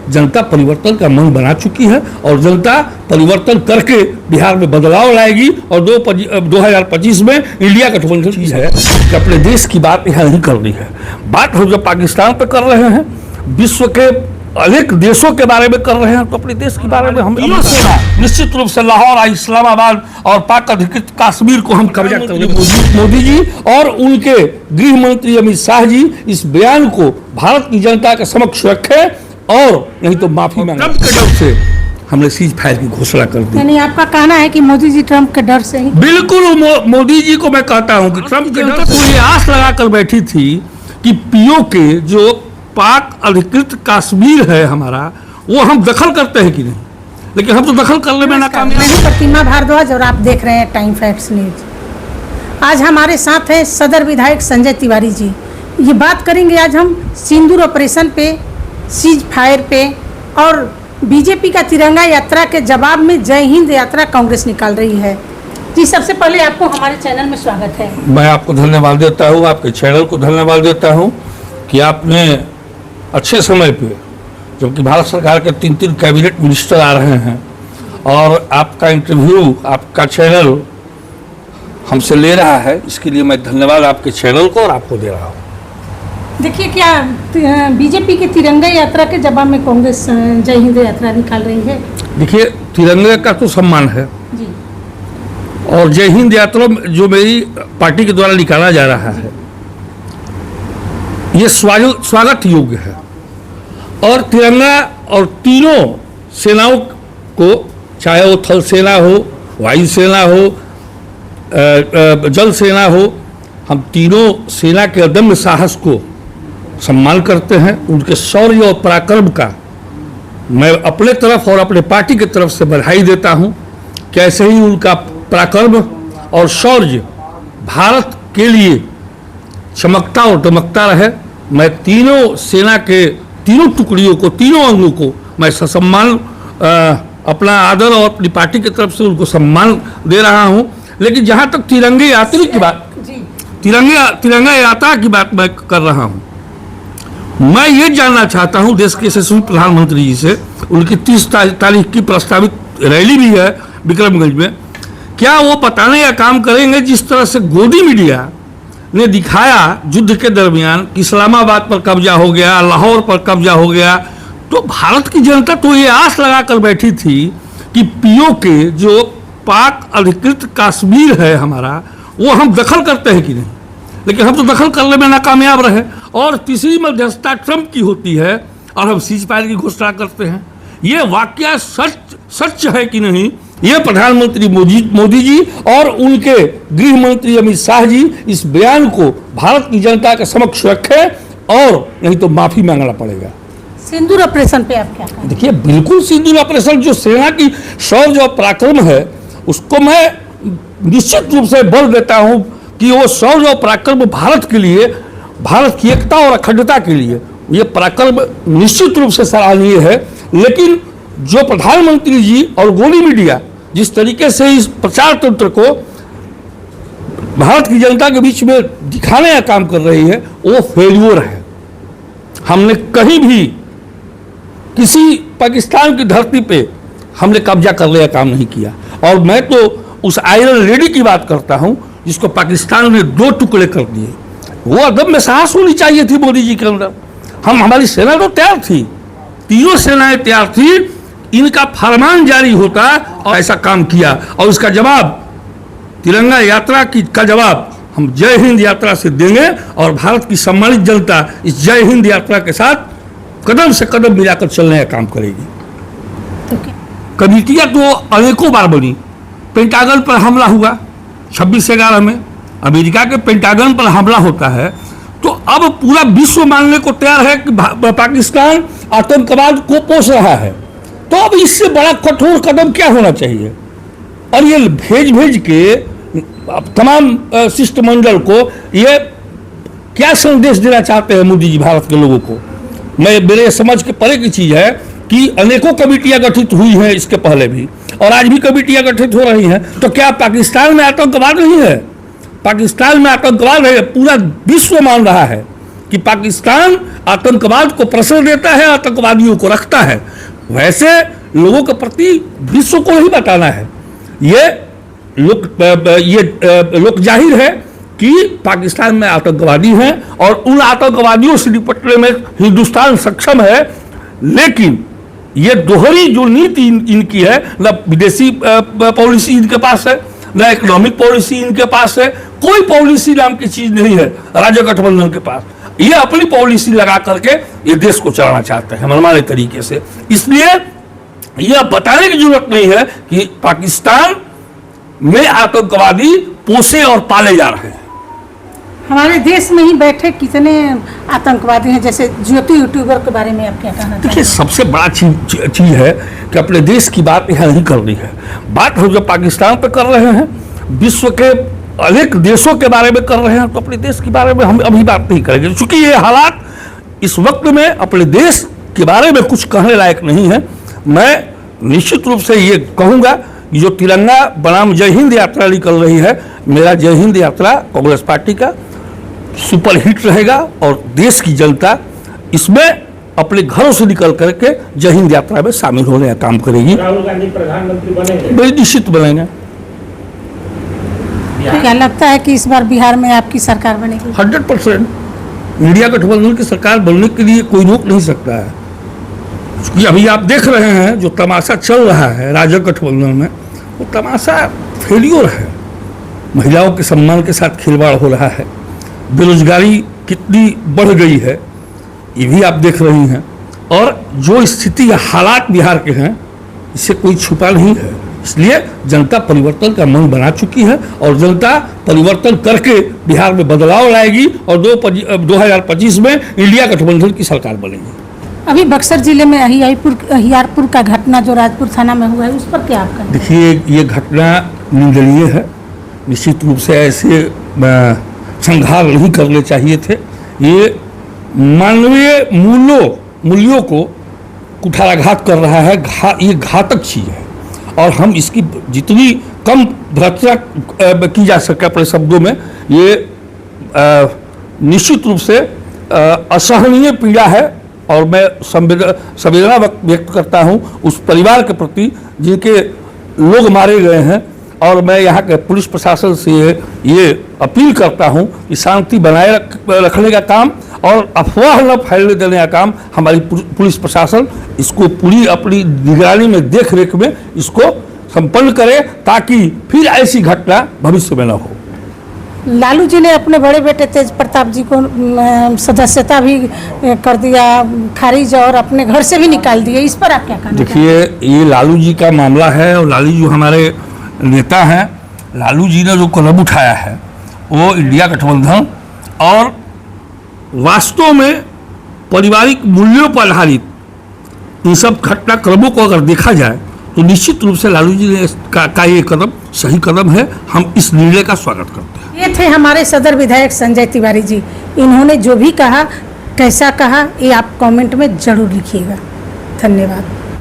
जनता परिवर्तन का मन बना चुकी है और जनता परिवर्तन करके बिहार में बदलाव लाएगी और 2025 में इंडिया गठबंधन चीज है कि अपने देश की बात यहाँ नहीं करनी है। बात हम जब पाकिस्तान पे कर रहे हैं, विश्व के अनेक देशों के बारे में कर रहे हैं, तो अपने देश के बारे में हम निश्चित रूप से लाहौर, इस्लामाबाद और पाक अधिकृत कश्मीर को हम कब्जा करेंगे। मोदी जी और उनके गृह मंत्री अमित शाह जी इस बयान को भारत की जनता के समक्ष रखे और नहीं तो माफी मांगे। ट्रंप के डर से हमने सीज फायर की घोषणा कर दी। यानी आपका कहना है कि मोदी जी ट्रंप के डर से ही? बिल्कुल, मोदी जी को मैं कहता हूं कि ट्रंप के डर से ये आस लगाकर बैठी थी कि पीओके जो पाक अधिकृत कश्मीर है हमारा, वो हम दखल करते हैं कि नहीं, लेकिन हम तो दखल करने में नाकाम हैं। मैं हूं प्रतिमा भारद्वाज और आप देख रहे हैं टाइम फैक्ट्स न्यूज। आज हमारे साथ हैं सदर विधायक संजय तिवारी जी। ये बात करेंगे आज हम सिंदूर ऑपरेशन पे, सीज फायर पे और बीजेपी का तिरंगा यात्रा के जवाब में जय हिंद यात्रा कांग्रेस निकाल रही है। जी, सबसे पहले आपको हमारे चैनल में स्वागत है। मैं आपको धन्यवाद देता हूँ, आपके चैनल को धन्यवाद देता हूँ कि आपने अच्छे समय पे, जबकि भारत सरकार के 3 कैबिनेट मिनिस्टर आ रहे हैं और आपका इंटरव्यू आपका चैनल हमसे ले रहा है, इसके लिए मैं धन्यवाद आपके चैनल को और आपको दे रहा हूँ। देखिए, क्या बीजेपी के तिरंगा यात्रा के जवाब में कांग्रेस जय हिंद यात्रा निकाल रही है? देखिए, तिरंगे का तो सम्मान है जी, और जय हिंद यात्रा जो मेरी पार्टी के द्वारा निकाला जा रहा है, ये स्वागत योग्य है। और तिरंगा और तीनों सेनाओं को, चाहे वो थल सेना हो, वायुसेना हो, जल सेना हो, हम तीनों सेना के अदम्य साहस को सम्मान करते हैं। उनके शौर्य और पराक्रम का मैं अपने तरफ और अपने पार्टी की तरफ से बधाई देता हूं। कैसे ही उनका पराक्रम और शौर्य भारत के लिए चमकता और दमकता रहे। मैं तीनों सेना के तीनों टुकड़ियों को, तीनों अंगों को मैं ससम्मान अपना आदर और अपनी पार्टी की तरफ से उनको सम्मान दे रहा हूं। लेकिन जहां तक तिरंगे यात्री की बात, तिरंगा यात्रा की बात मैं कर रहा हूं, मैं ये जानना चाहता हूं देश के यशस्वी प्रधानमंत्री जी से, उनकी 30 तारीख की प्रस्तावित रैली भी है विक्रमगंज में, क्या वो बताने या काम करेंगे जिस तरह से गोदी मीडिया ने दिखाया युद्ध के दरमियान कि इस्लामाबाद पर कब्जा हो गया, लाहौर पर कब्जा हो गया, तो भारत की जनता तो ये आस लगाकर बैठी थी कि पीओके जो पाक अधिकृत कश्मीर है हमारा, वो हम दखल करते हैं कि नहीं, लेकिन हम तो दखल करने में नाकामयाब रहे। और तीसरी मध्यस्थता ट्रंप की होती है और हम सीज फायर की घोषणा करते हैं। ये वाकया सच है कि नहीं, ये प्रधानमंत्री मोदी जी और उनके गृह मंत्री अमित शाह जी इस बयान को भारत की जनता के समक्ष रखे और नहीं तो माफी मांगना पड़ेगा। सिंदूर ऑपरेशन पे आप क्या कहें? देखिए, बिल्कुल सिंदूर ऑपरेशन जो सेना की शौर्य और पराक्रम है, उसको मैं निश्चित रूप से बल देता हूं कि वो शौर्य और पराक्रम भारत के लिए, भारत की एकता और अखंडता के लिए ये पराक्रम निश्चित रूप से सराहनीय है। लेकिन जो प्रधानमंत्री जी और गोदी मीडिया जिस तरीके से इस प्रचार तंत्र को भारत की जनता के बीच में दिखाने का काम कर रही है, वो फेल्योर है। हमने कहीं भी किसी पाकिस्तान की धरती पे हमने कब्जा करने का काम नहीं किया। और मैं तो उस आयरन लेडी की बात करता हूं जिसको पाकिस्तान ने 2 टुकड़े कर दिए। वो अदम्य साहस होनी चाहिए थी मोदी जी के अंदर। हमारी सेना तो तैयार थी, तीनों सेनाएं तैयार थी, इनका फरमान जारी होता और ऐसा काम किया। और उसका जवाब, तिरंगा यात्रा का जवाब हम जय हिंद यात्रा से देंगे और भारत की सम्मानित जनता इस जय हिंद यात्रा के साथ कदम से कदम मिलाकर चलने का काम करेगी। कमेटियां तो अनेकों बार बनी। पेंटागन पर हमला हुआ 26/11 में, अमेरिका के पेंटागन पर हमला होता है, तो अब पूरा विश्व मानने को तैयार है कि पाकिस्तान आतंकवाद को पोष रहा है। तो अब इससे बड़ा कठोर कदम क्या होना चाहिए? और ये भेज के तमाम शिष्टमंडल को ये क्या संदेश देना चाहते हैं मोदी जी भारत के लोगों को? मेरे समझ के परे की चीज है कि अनेकों कमेटियां गठित हुई हैं इसके पहले भी, और आज भी कमेटियां गठित हो रही हैं। तो क्या पाकिस्तान में आतंकवाद नहीं है? पाकिस्तान में आतंकवाद है, पूरा विश्व मान रहा है कि पाकिस्तान आतंकवाद को प्रश्रय देता है, आतंकवादियों को रखता है, वैसे लोगों के प्रति विश्व को नहीं बताना है। ये लोग जाहिर है कि पाकिस्तान में आतंकवादी हैं और उन आतंकवादियों से निपटने में हिंदुस्तान सक्षम है, लेकिन ये दोहरी जो नीति इनकी है, न विदेशी पॉलिसी इनके पास है, न इकोनॉमिक पॉलिसी इनके पास है, कोई पॉलिसी नाम की चीज नहीं है राज्य गठबंधन के पास। ये अपनी पॉलिसी लगा करके ये देश को चलाना चाहते हैं मनमाने तरीके से। इसलिए यह बताने की जरूरत नहीं है कि पाकिस्तान में आतंकवादी पोसे और पाले जा रहे हैं। हमारे देश में ही बैठे कितने आतंकवादी हैं, जैसे ज्योति यूट्यूबर के बारे में आप क्या कहना देखिए, चाहेंगे? सबसे बड़ा चीज है कि अपने देश की बात यहाँ नहीं करनी है। बात हम जब पाकिस्तान पे कर रहे हैं, विश्व के अनेक देशों के बारे में कर रहे हैं, तो अपने देश के बारे में हम अभी बात नहीं करेंगे, क्योंकि ये हालात इस वक्त में अपने देश के बारे में कुछ कहने लायक नहीं है। मैं निश्चित रूप से ये कहूँगा कि जो तिरंगा बनाम जय हिंद यात्रा निकल रही है, मेरा जय हिंद यात्रा कांग्रेस पार्टी का सुपर हिट रहेगा और देश की जनता इसमें अपने घरों से निकल करके जय हिंद यात्रा में शामिल होने का काम करेगी। राहुल गांधी प्रधानमंत्री बनेंगे? बड़ी निश्चित बनेंगे। तो क्या लगता है कि इस बार बिहार में आपकी सरकार बनेगी? 100% इंडिया गठबंधन की सरकार बनने के लिए कोई रोक नहीं सकता है, क्योंकि अभी आप देख रहे हैं जो तमाशा चल रहा है राज्य गठबंधन में, वो तमाशा फेलियर है। महिलाओं के सम्मान के साथ खिलवाड़ हो रहा है, बेरोजगारी कितनी बढ़ गई है ये भी आप देख रही हैं, और जो स्थिति हालात बिहार के हैं इससे कोई छुपा नहीं है। इसलिए जनता परिवर्तन का मन बना चुकी है और जनता परिवर्तन करके बिहार में बदलाव लाएगी और 2025 में इंडिया गठबंधन की सरकार बनेगी। अभी बक्सर जिले में अहियारपुर का घटना जो राजपुर थाना में हुआ है, उस पर क्या आपका? देखिए, ये घटना निंदनीय है। निश्चित रूप से ऐसे संहार नहीं करने चाहिए थे। ये मानवीय मूल्यों को कुठाराघात कर रहा है। ये घातक चीज़ है और हम इसकी जितनी कम भर्त्सना की जा सके अपने शब्दों में, ये निश्चित रूप से असहनीय पीड़ा है और मैं संवेदना व्यक्त करता हूँ उस परिवार के प्रति जिनके लोग मारे गए हैं। और मैं यहाँ के पुलिस प्रशासन से ये अपील करता हूँ कि शांति बनाए रखने का काम और अफवाह न फैलने देने का काम हमारी पुलिस प्रशासन इसको पूरी अपनी निगरानी में देख रेख में इसको संपन्न करे, ताकि फिर ऐसी घटना भविष्य में न हो। लालू जी ने अपने बड़े बेटे तेज प्रताप जी को सदस्यता भी कर दिया खारिज और अपने घर से भी निकाल दिया, इस पर आप क्या कहना? देखिए, ये लालू जी का मामला है और लालू जी हमारे नेता हैं। लालू जी ने जो कदम उठाया है वो इंडिया गठबंधन और वास्तव में पारिवारिक मूल्यों पर आधारित इन सब घटनाक्रमों को अगर देखा जाए तो निश्चित रूप से लालू जी ने का ये कदम सही कदम है। हम इस निर्णय का स्वागत करते हैं। ये थे हमारे सदर विधायक संजय तिवारी जी। इन्होंने जो भी कहा, कैसा कहा, ये आप कमेंट में जरूर लिखिएगा। धन्यवाद।